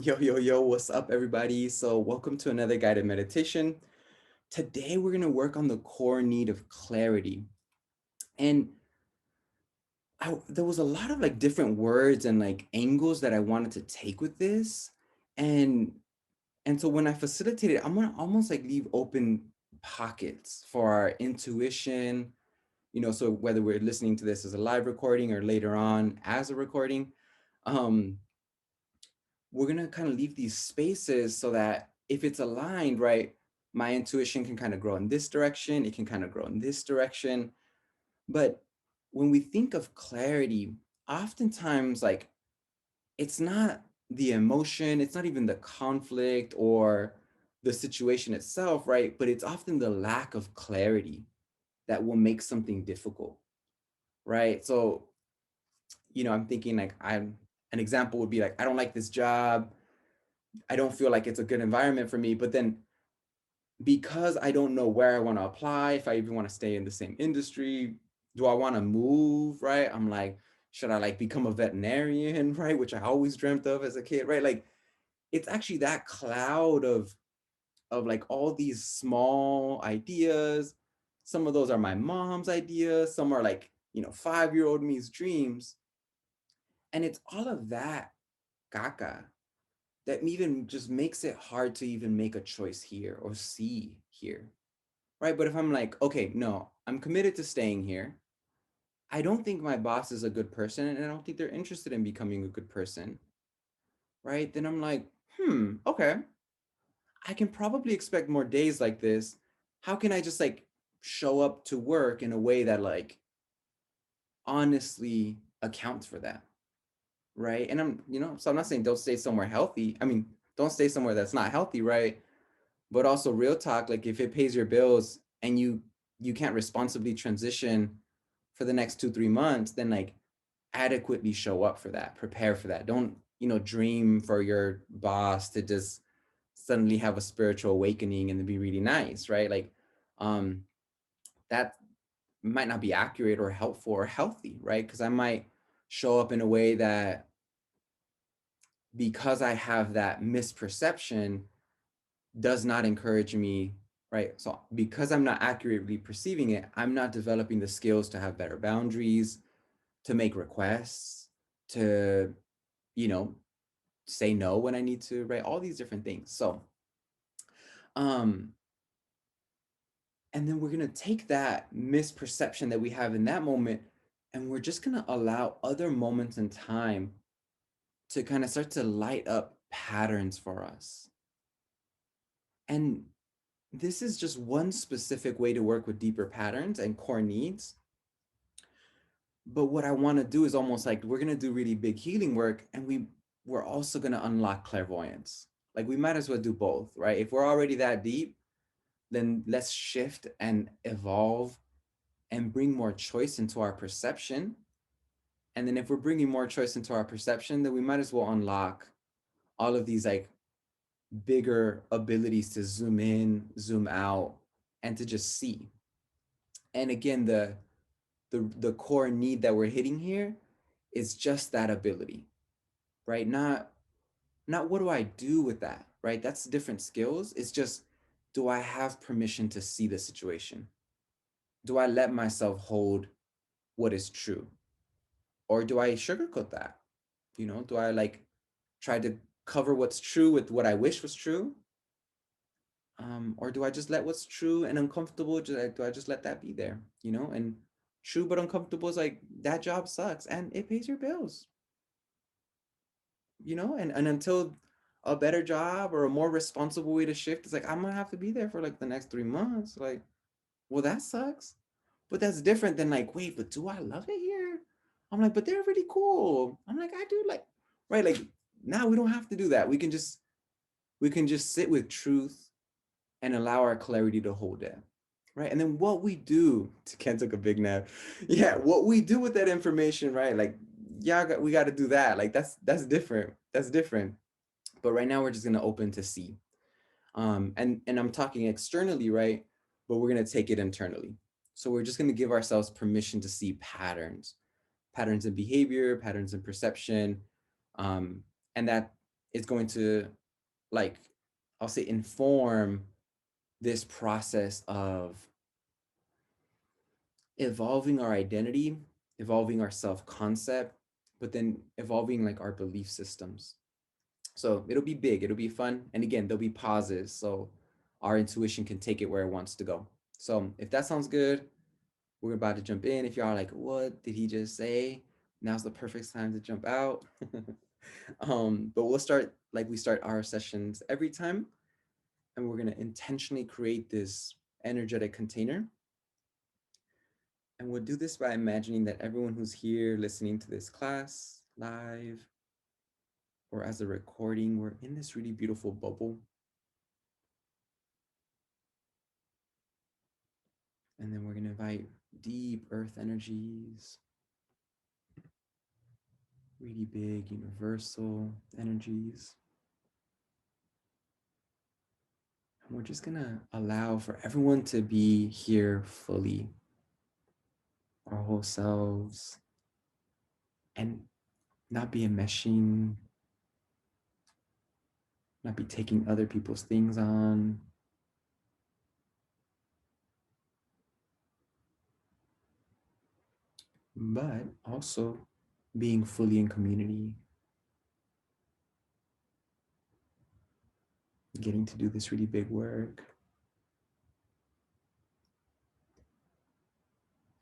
Yo, what's up, everybody? So, welcome to another guided meditation. Today, we're going to work on the core need of clarity. And there was a lot of like different words and like angles that I wanted to take with this. And so when I facilitate it, I'm going to almost like leave open pockets for our intuition, so whether we're listening to this as a live recording or later on as a recording, um, we're going to kind of leave these spaces so that if it's aligned, right, my intuition can kind of grow in this direction, it can kind of grow in this direction. But when we think of clarity, oftentimes, like, it's not the emotion, it's not even the conflict or the situation itself, right? But it's often the lack of clarity that will make something difficult, right? So, I'm thinking like an example would be like, I don't like this job. I don't feel like it's a good environment for me. But then because I don't know where I want to apply, if I even want to stay in the same industry, do I want to move, right? I'm like, should I like become a veterinarian, right? Which I always dreamt of as a kid, right? Like it's actually that cloud of like all these small ideas. Some of those are my mom's ideas, some are like, 5-year-old me's dreams. And it's all of that caca that even just makes it hard to even make a choice here or see here, right? But if I'm like, okay, no, I'm committed to staying here. I don't think my boss is a good person and I don't think they're interested in becoming a good person, right? Then I'm like, okay, I can probably expect more days like this. How can I just like show up to work in a way that like honestly accounts for that, right? And so I'm not saying don't stay somewhere healthy. I mean, don't stay somewhere that's not healthy, right? But also real talk, like if it pays your bills and you can't responsibly transition for the next 2-3 months, then like adequately show up for that, prepare for that. Don't dream for your boss to just suddenly have a spiritual awakening and to be really nice, right? Like um that might not be accurate or helpful or healthy, right? Because I might show up in a way that, because I have that misperception, does not encourage me, right? So because I'm not accurately perceiving it, I'm not developing the skills to have better boundaries, to make requests, to, you know, say no when I need to, right? All these different things. So, um, and then we're gonna take that misperception that we have in that moment, and we're just gonna allow other moments in time to kind of start to light up patterns for us. And this is just one specific way to work with deeper patterns and core needs. But what I want to do is almost like we're going to do really big healing work, and we're also going to unlock clairvoyance. Like we might as well do both, right? If we're already that deep, then let's shift and evolve and bring more choice into our perception. And then if we're bringing more choice into our perception, then we might as well unlock all of these like bigger abilities to zoom in, zoom out, and to just see. And again, the core need that we're hitting here is just that ability, right? Not what do I do with that, right? That's different skills. It's just, do I have permission to see the situation? Do I let myself hold what is true? Or do I sugarcoat that? Do I like try to cover what's true with what I wish was true? Or do I just let what's true and uncomfortable, do I just let that be there? And true but uncomfortable is like, that job sucks and it pays your bills, and until a better job or a more responsible way to shift, it's like I'm gonna have to be there for like the next 3 months. Like, well, that sucks. But that's different than like, wait, but do I love it here? I'm like, but they're really cool. I'm like, I do like, right? Like now we don't have to do that. We can just sit with truth and allow our clarity to hold it. Right. And then what we do, Ken took a big nap. Yeah, what we do with that information, right? Like, yeah, we got to do that. Like that's different. That's different. But right now we're just gonna open to see. And I'm talking externally, right? But we're gonna take it internally. So we're just gonna give ourselves permission to see patterns, patterns in behavior, patterns in perception, um, and that is going to, like, I'll say, inform this process of evolving our identity, evolving our self-concept, but then evolving like our belief systems. So it'll be big, it'll be fun. And again, there'll be pauses so our intuition can take it where it wants to go. So if that sounds good, we're about to jump in. If y'all are like, what did he just say? Now's the perfect time to jump out. But we'll start like we start our sessions every time. And we're going to intentionally create this energetic container. And we'll do this by imagining that everyone who's here listening to this class live or as a recording, we're in this really beautiful bubble. And then we're going to invite deep earth energies, really big universal energies. And we're just going to allow for everyone to be here fully, our whole selves, and not be enmeshing, not be taking other people's things on. But also being fully in community, getting to do this really big work.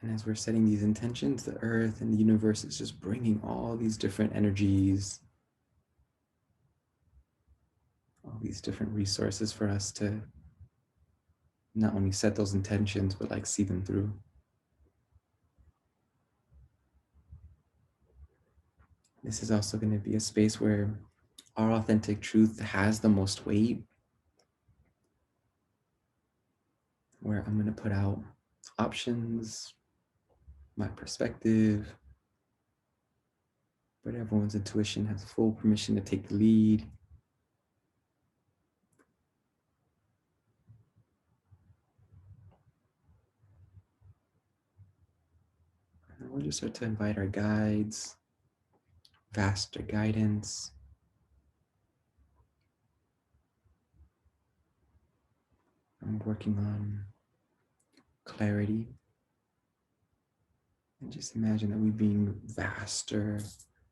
And as we're setting these intentions, the earth and the universe is just bringing all these different energies, all these different resources for us to not only set those intentions, but like see them through. This is also going to be a space where our authentic truth has the most weight, where I'm going to put out options, my perspective, but everyone's intuition has full permission to take the lead. And we'll just start to invite our guides, vaster guidance. I'm working on clarity. And just imagine that we being vaster,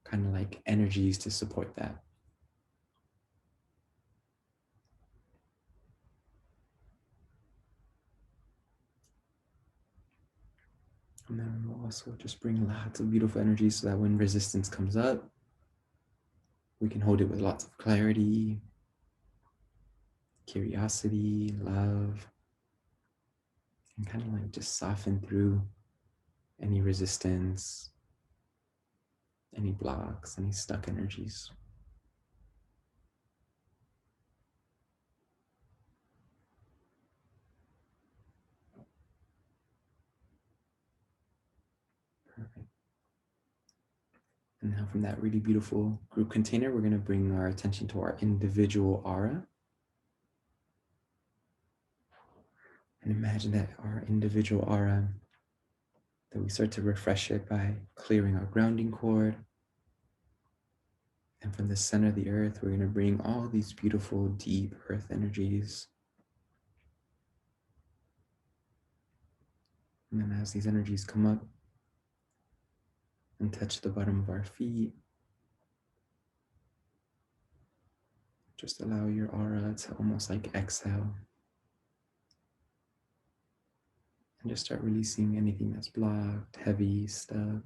kind of like energies to support that. And then we'll also just bring lots of beautiful energy so that when resistance comes up, we can hold it with lots of clarity, curiosity, love, and kind of like just soften through any resistance, any blocks, any stuck energies. Perfect. And now from that really beautiful group container, we're going to bring our attention to our individual aura. And imagine that our individual aura, that we start to refresh it by clearing our grounding cord. And from the center of the earth, we're going to bring all these beautiful, deep earth energies. And then as these energies come up and touch the bottom of our feet, just allow your aura to almost like exhale. And just start releasing anything that's blocked, heavy, stuck.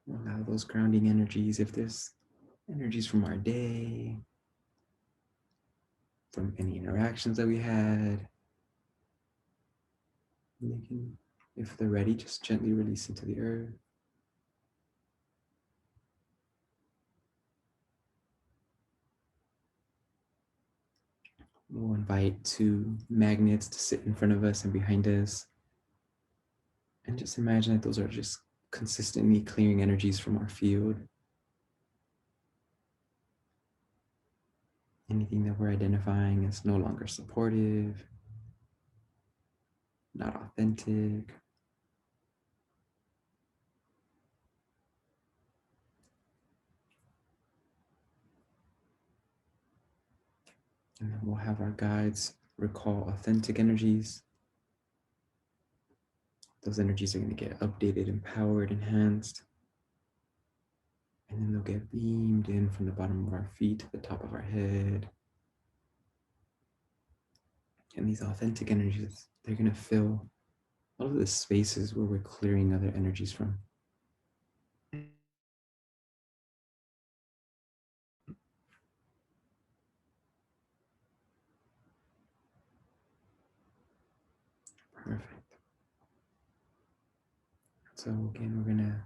Allow those grounding energies, if there's energies from our day, from any interactions that we had, they can, if they're ready, just gently release into the earth. We'll invite two magnets to sit in front of us and behind us. And just imagine that those are just consistently clearing energies from our field. Anything that we're identifying as no longer supportive, not authentic. And then we'll have our guides recall authentic energies. Those energies are going to get updated, empowered, enhanced. And then they'll get beamed in from the bottom of our feet to the top of our head. And these authentic energies, they're going to fill all of the spaces where we're clearing other energies from. Perfect. So again, we're going to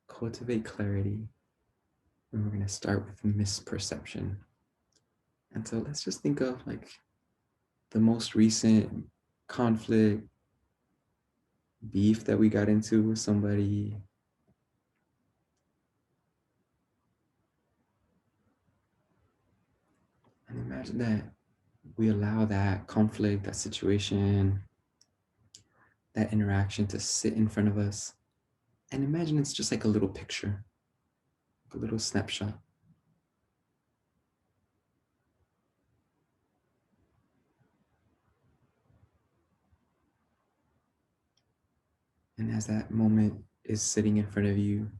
cultivate clarity, and we're going to start with misperception. And so let's just think of like the most recent conflict, beef that we got into with somebody. And imagine that we allow that conflict, that situation, that interaction to sit in front of us. And imagine it's just like a little picture, a little snapshot. And as that moment is sitting in front of you,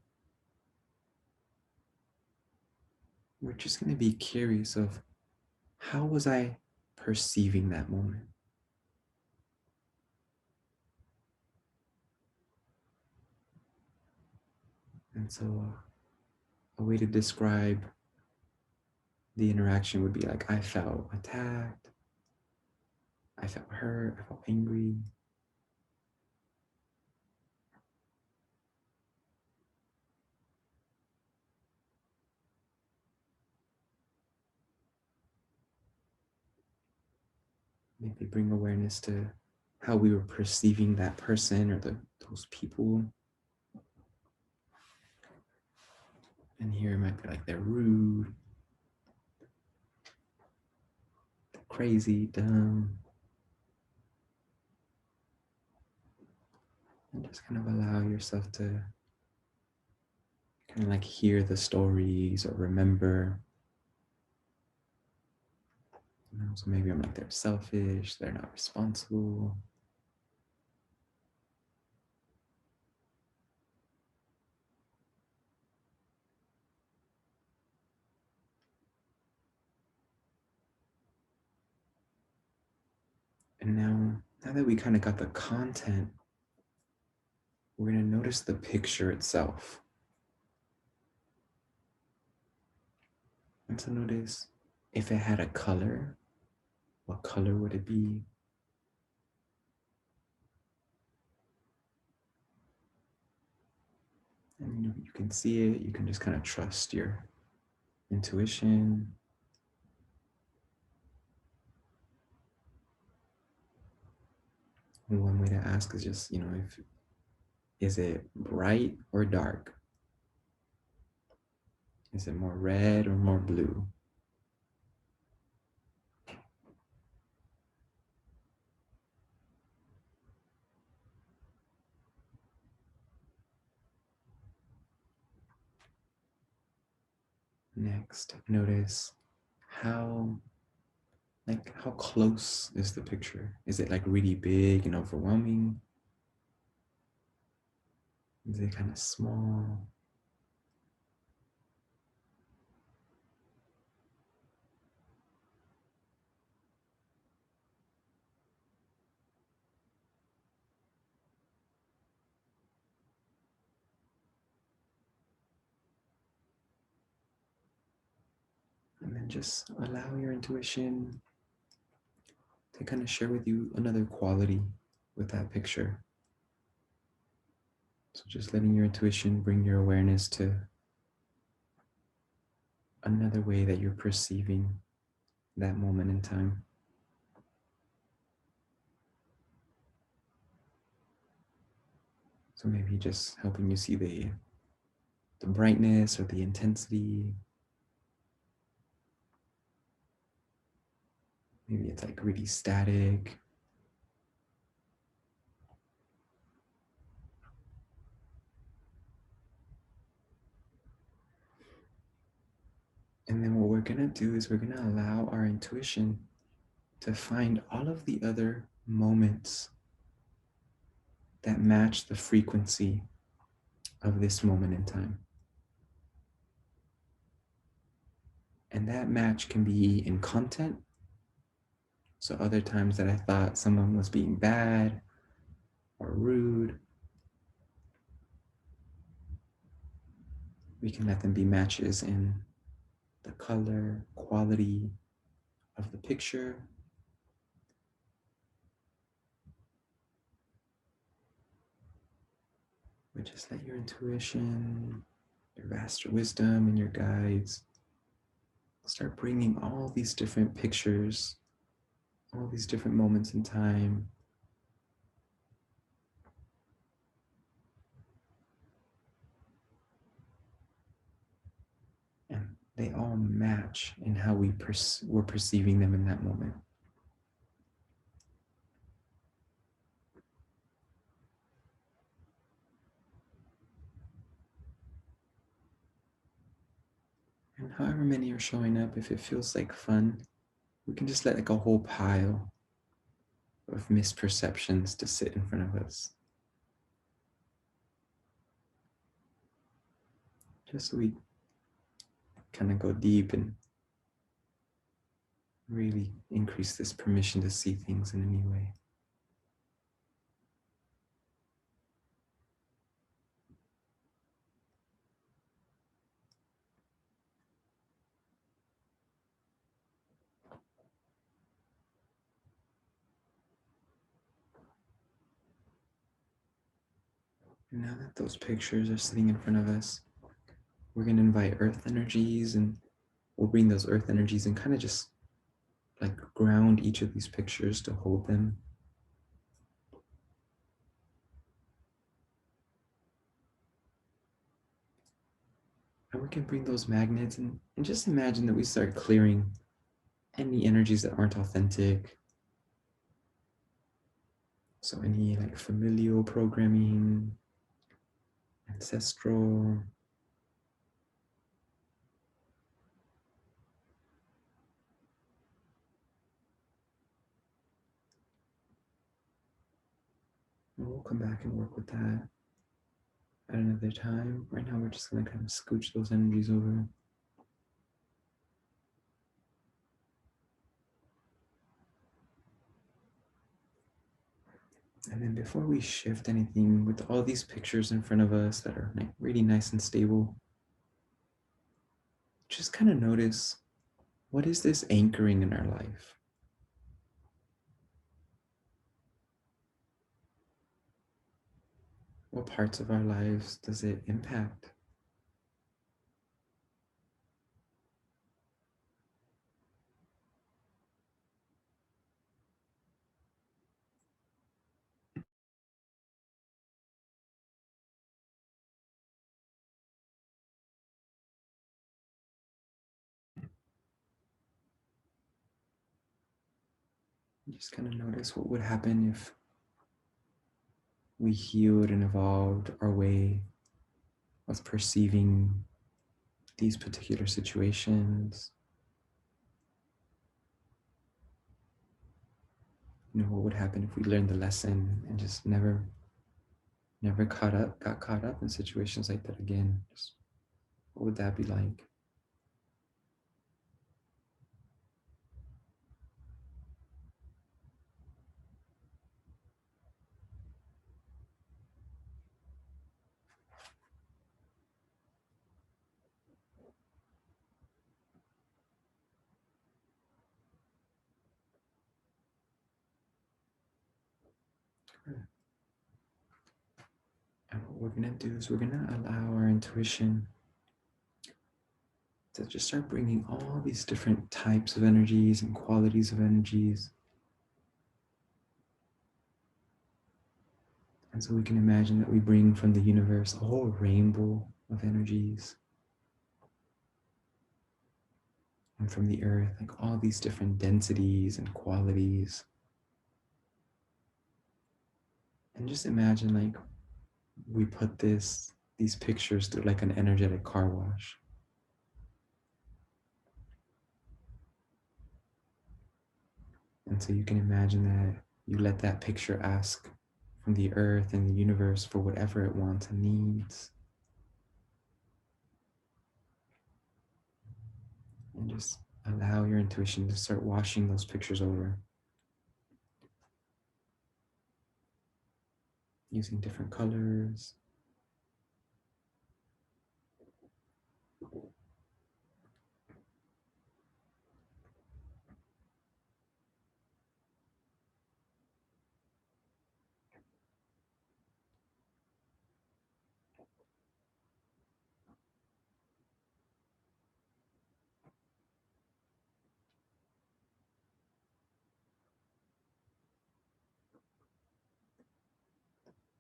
we're just going to be curious of how was I perceiving that moment? And so a way to describe the interaction would be like, I felt attacked, I felt hurt, I felt angry. Maybe bring awareness to how we were perceiving that person or those people. And here it might be like they're rude, crazy, dumb. And just kind of allow yourself to kind of like hear the stories or remember. So maybe I'm like, they're selfish, they're not responsible. And now that we kind of got the content, we're going to notice the picture itself. And so notice if it had a color, what color would it be? And you can see it, you can just kind of trust your intuition. And one way to ask is just, if is it bright or dark? Is it more red or more blue? Next, notice how how close is the picture? Is it like really big and overwhelming? Is it kind of small? And then just allow your intuition to kind of share with you another quality with that picture. So just letting your intuition bring your awareness to another way that you're perceiving that moment in time. So maybe just helping you see the brightness or the intensity. Maybe it's like really static. And then what we're gonna do is we're gonna allow our intuition to find all of the other moments that match the frequency of this moment in time. And that match can be in content. So other times that I thought someone was being bad or rude, we can let them be matches in the color, quality of the picture. But just let your intuition, your vast wisdom, and your guides start bringing all these different pictures, all these different moments in time. And they all match in how we're perceiving them in that moment. And however many are showing up, if it feels like fun, we can just let like a whole pile of misperceptions to sit in front of us. Just so we kind of go deep and really increase this permission to see things in a new way. And now that those pictures are sitting in front of us, we're going to invite earth energies, and we'll bring those earth energies and kind of just like ground each of these pictures to hold them. And we can bring those magnets and just imagine that we start clearing any energies that aren't authentic. So any like familial programming, ancestral, and we'll come back and work with that at another time. Right now, we're just going to kind of scooch those energies over. And then before we shift anything, with all these pictures in front of us that are like really nice and stable, just kind of notice, what is this anchoring in our life? What parts of our lives does it impact? Just kind of notice what would happen if we healed and evolved our way of perceiving these particular situations. You know, what would happen if we learned the lesson and just never got caught up in situations like that again? Just, what would that be like? And what we're going to do is we're going to allow our intuition to just start bringing all these different types of energies and qualities of energies. And so we can imagine that we bring from the universe a whole rainbow of energies. And from the earth, like all these different densities and qualities. And just imagine like we put these pictures through like an energetic car wash. And so you can imagine that you let that picture ask from the earth and the universe for whatever it wants and needs. And just allow your intuition to start washing those pictures over using different colors.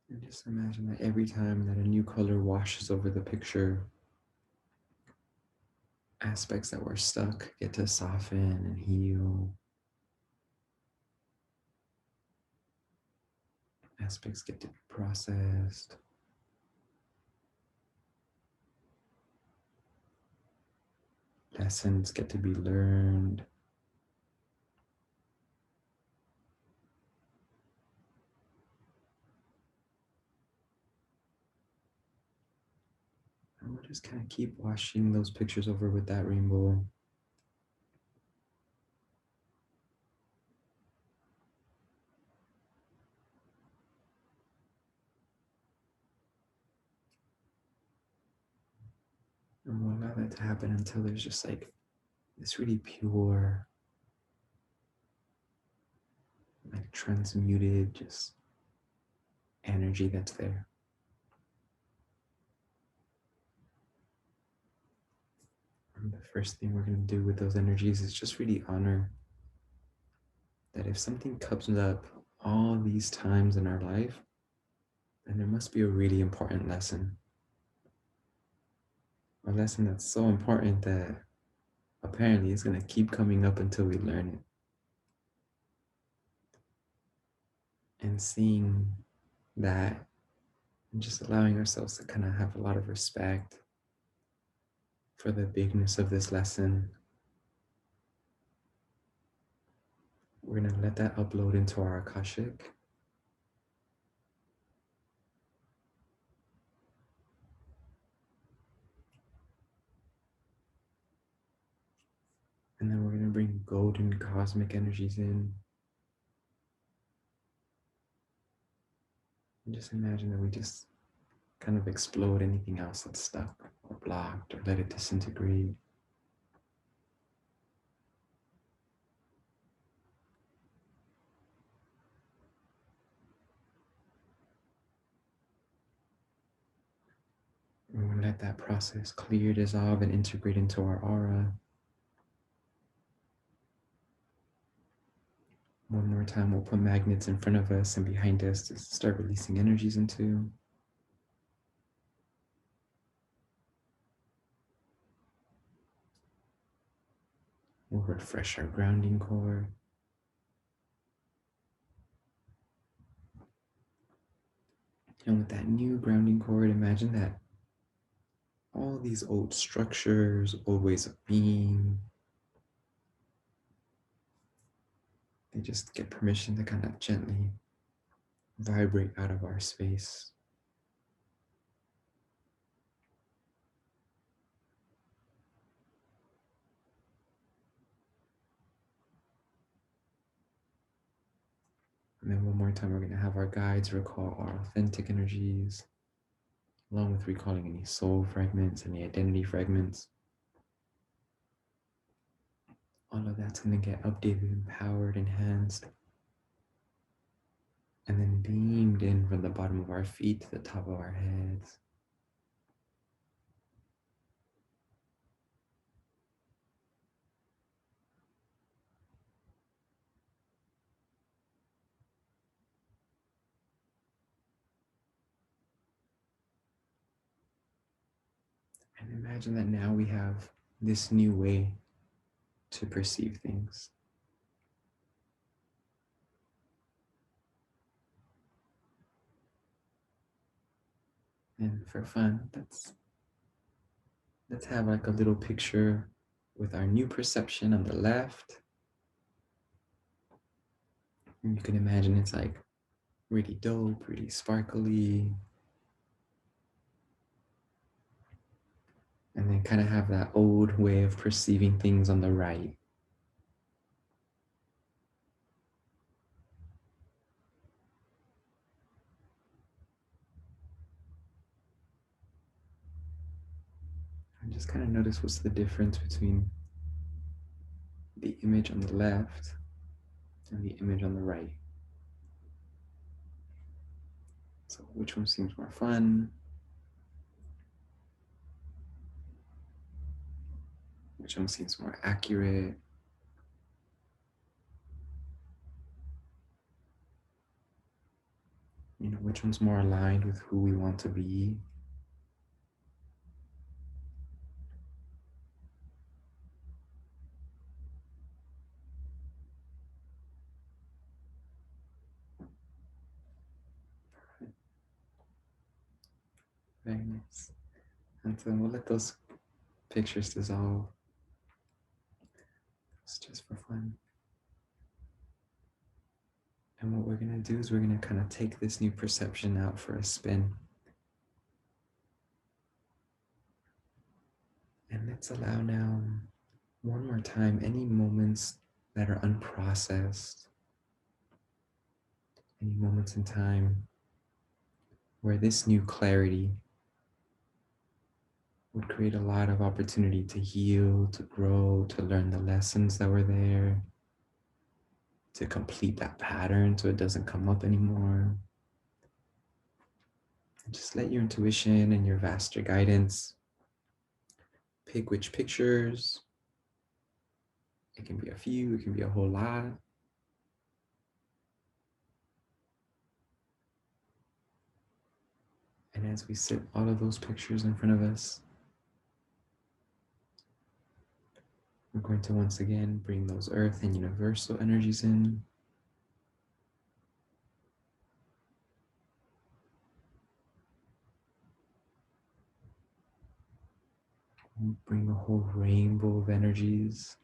And just imagine that every time that a new color washes over the picture, aspects that were stuck get to soften and heal. Aspects get to be processed. Lessons get to be learned. And we'll just kind of keep washing those pictures over with that rainbow. And we'll allow that to happen until there's just like this really pure, like transmuted, just energy that's there. And the first thing we're going to do with those energies is just really honor that if something comes up all these times in our life, then there must be a really important lesson. A lesson that's so important that apparently it's going to keep coming up until we learn it. And seeing that and just allowing ourselves to kind of have a lot of respect for the bigness of this lesson. We're going to let that upload into our Akashic. And then we're going to bring golden cosmic energies in. And just imagine that we just kind of explode anything else that's stuck or blocked or let it disintegrate. And we'll let that process clear, dissolve, and integrate into our aura. One more time, we'll put magnets in front of us and behind us to start releasing energies into. We'll refresh our grounding core. And with that new grounding cord, imagine that all these old structures, old ways of being, they just get permission to kind of gently vibrate out of our space. And then one more time, we're going to have our guides recall our authentic energies, along with recalling any soul fragments, any identity fragments. All of that's going to get updated, empowered, enhanced, and then beamed in from the bottom of our feet to the top of our heads. imagine that now we have this new way to perceive things. And for fun, let's have like a little picture with our new perception on the left. And you can imagine it's like really dope, really sparkly. And then kind of have that old way of perceiving things on the right. And just kind of notice what's the difference between the image on the left and the image on the right. So which one seems more fun? Which one seems more accurate? You know, which one's more aligned with who we want to be? Very nice. And so we'll let those pictures dissolve. It's just for fun. And what we're going to do is we're going to kind of take this new perception out for a spin. And let's allow now, one more time, any moments that are unprocessed, any moments in time where this new clarity would create a lot of opportunity to heal, to grow, to learn the lessons that were there, to complete that pattern so it doesn't come up anymore. And just let your intuition and your vaster guidance pick which pictures. It can be a few, it can be a whole lot. And as we sit all of those pictures in front of us, we're going to once again bring those earth and universal energies in. We'll bring a whole rainbow of energies.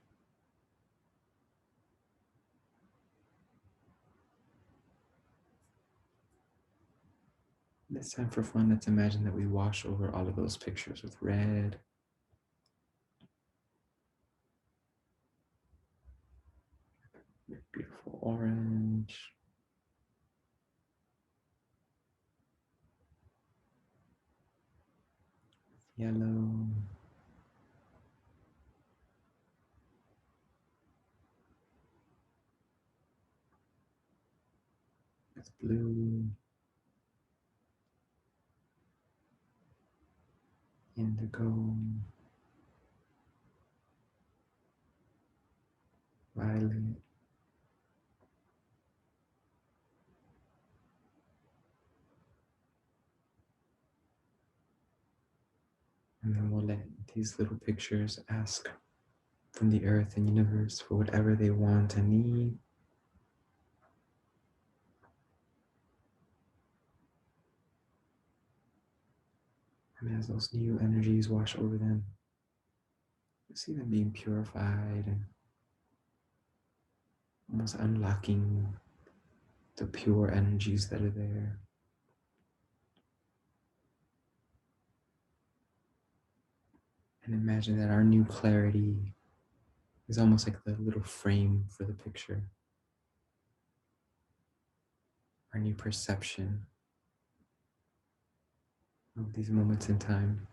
This time for fun, let's imagine that we wash over all of those pictures with red, with beautiful orange, yellow, with blue, indigo, violet, and then we'll let these little pictures ask from the earth and universe for whatever they want and need. And as those new energies wash over them, you see them being purified and almost unlocking the pure energies that are there. And imagine that our new clarity is almost like the little frame for the picture. Our new perception of these moments in time.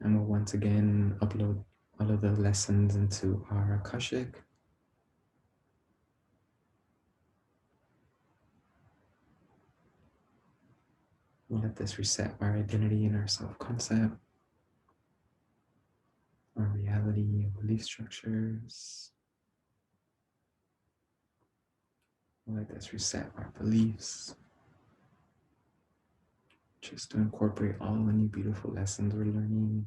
And we'll once again upload all of the lessons into our Akashic. We'll let this reset our identity and our self-concept, our reality and belief structures. We'll let this reset our beliefs, just to incorporate all the new beautiful lessons we're learning.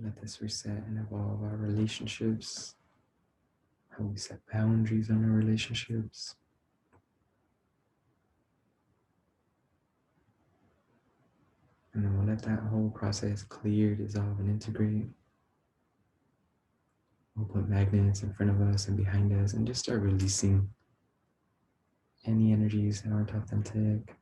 Let this reset and evolve our relationships, how we set boundaries on our relationships. And then we'll let that whole process clear, dissolve, and integrate. We'll put magnets in front of us and behind us and just start releasing any energies that aren't authentic.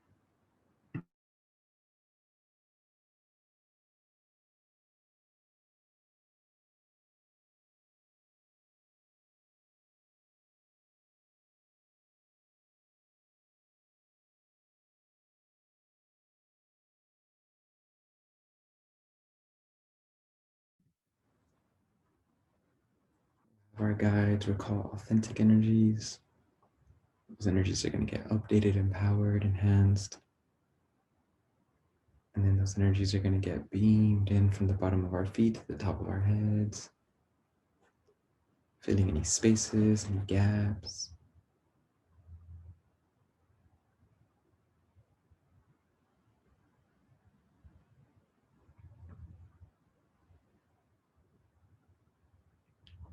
Our guides recall authentic energies. Those energies are going to get updated, empowered, enhanced. And then those energies are going to get beamed in from the bottom of our feet to the top of our heads, filling any spaces, any gaps.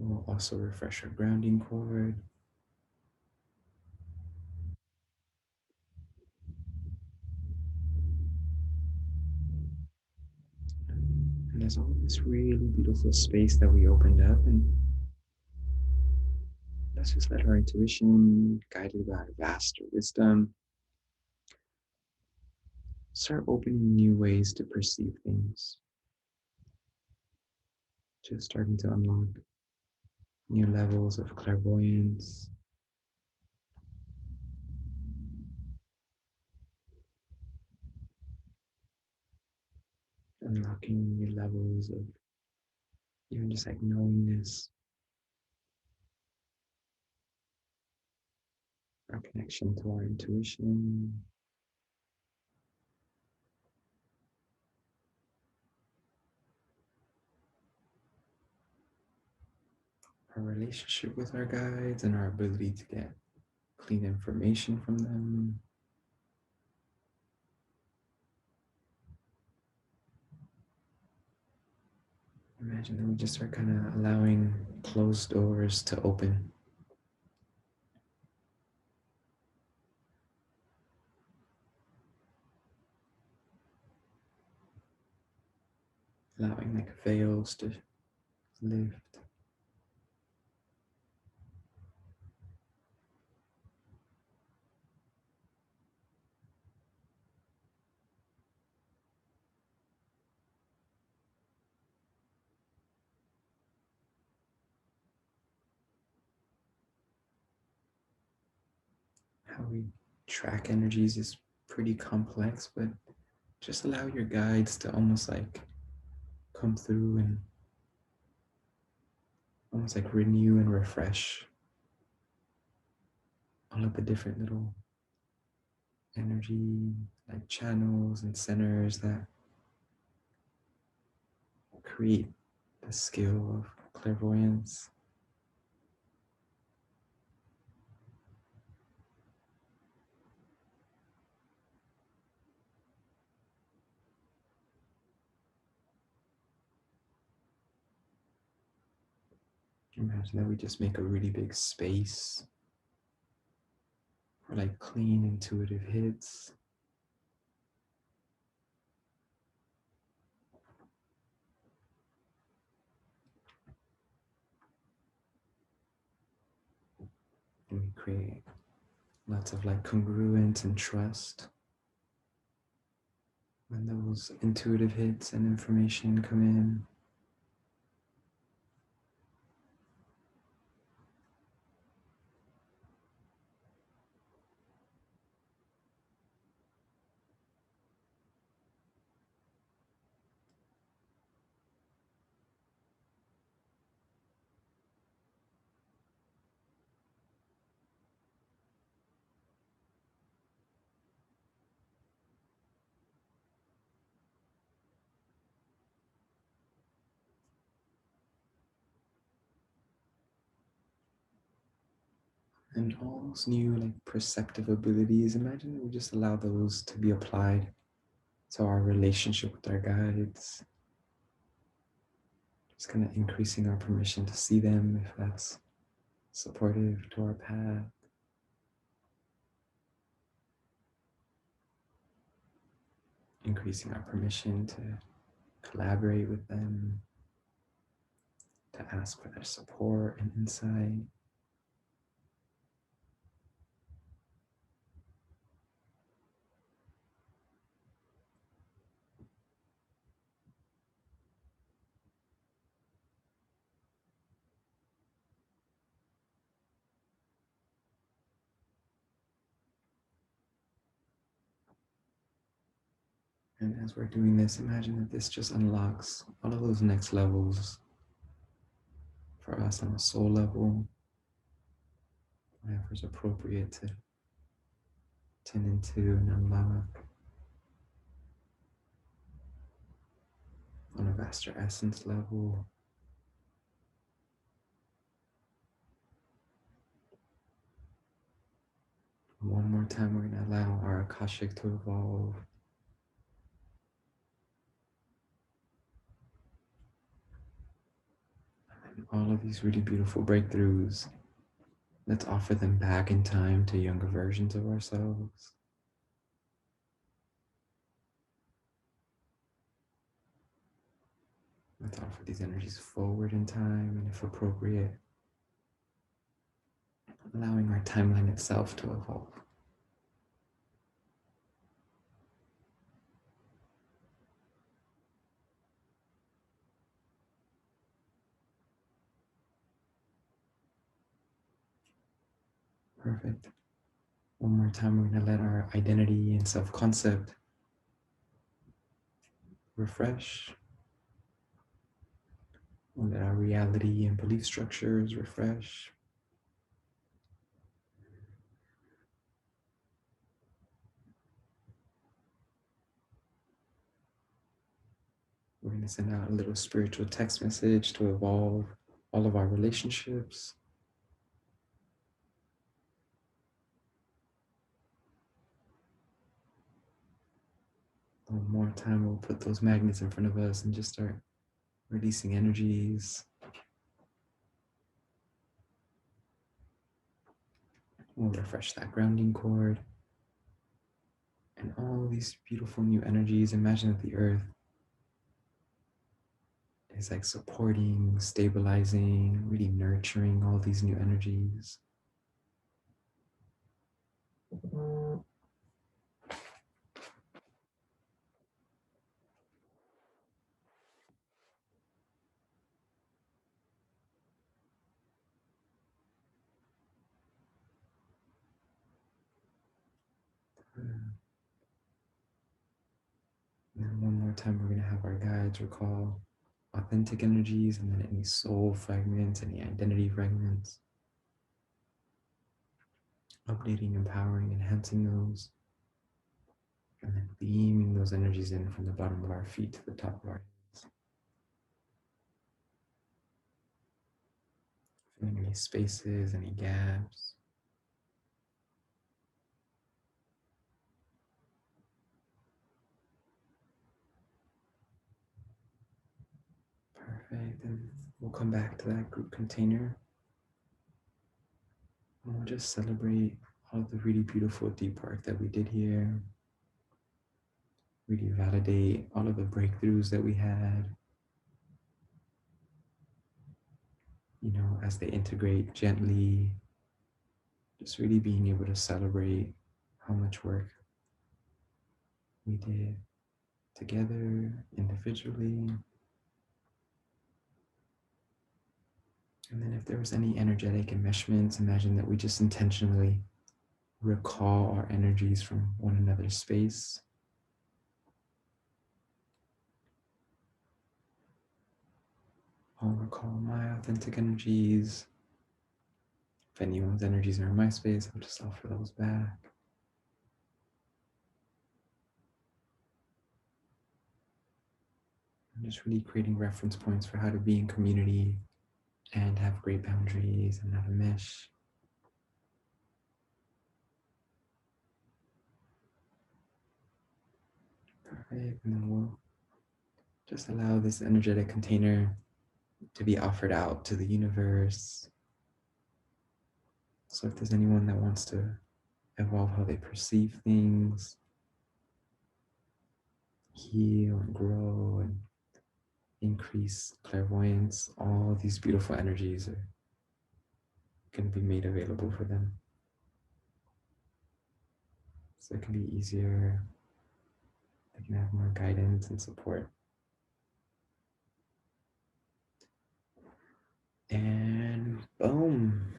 We'll also refresh our grounding cord. And there's all this really beautiful space that we opened up, and let's just let our intuition, guided by vaster wisdom, start opening new ways to perceive things. Just starting to unlock new levels of clairvoyance, unlocking new levels of even just like knowingness, our connection to our intuition, our relationship with our guides, and our ability to get clean information from them. Imagine that we just start kind of allowing closed doors to open. Allowing like veils to lift. How we track energies is pretty complex, but just allow your guides to almost like come through and almost like renew and refresh all of the different little energy like channels and centers that create the skill of clairvoyance. Imagine that we just make a really big space for like clean intuitive hits. And we create lots of like congruence and trust when those intuitive hits and information come in. And all those new like perceptive abilities, imagine that we just allow those to be applied to our relationship with our guides. Just kind of increasing our permission to see them if that's supportive to our path. Increasing our permission to collaborate with them, to ask for their support and insight. And as we're doing this, imagine that this just unlocks all of those next levels for us on a soul level, whatever is appropriate to tend into and unlock on a vaster essence level. One more time, we're going to allow our Akashic to evolve. And all of these really beautiful breakthroughs, let's offer them back in time to younger versions of ourselves. Let's offer these energies forward in time, and if appropriate, allowing our timeline itself to evolve. Perfect. One more time, we're going to let our identity and self-concept refresh. We'll let our reality and belief structures refresh. We're going to send out a little spiritual text message to evolve all of our relationships. One more time, we'll put those magnets in front of us and just start releasing energies. We'll refresh that grounding cord. And all these beautiful new energies, imagine that the earth is like supporting, stabilizing, really nurturing all these new energies. And then one more time, we're going to have our guides recall authentic energies and then any soul fragments, any identity fragments. Updating, empowering, enhancing those. And then beaming those energies in from the bottom of our feet to the top of our heads. Filling any spaces, any gaps. Perfect. And we'll come back to that group container. And we'll just celebrate all of the really beautiful deep work that we did here. Really validate all of the breakthroughs that we had. You know, as they integrate gently, just really being able to celebrate how much work we did together, individually. And then if there was any energetic enmeshments, imagine that we just intentionally recall our energies from one another's space. I'll recall my authentic energies. If anyone's energies are in my space, I'll just offer those back. I'm just really creating reference points for how to be in community and have great boundaries and how to mesh. Perfect. And then we'll just allow this energetic container to be offered out to the universe. So if there's anyone that wants to evolve how they perceive things, heal and grow and increase clairvoyance, all these beautiful energies are going to be made available for them. So it can be easier. They can have more guidance and support. And boom.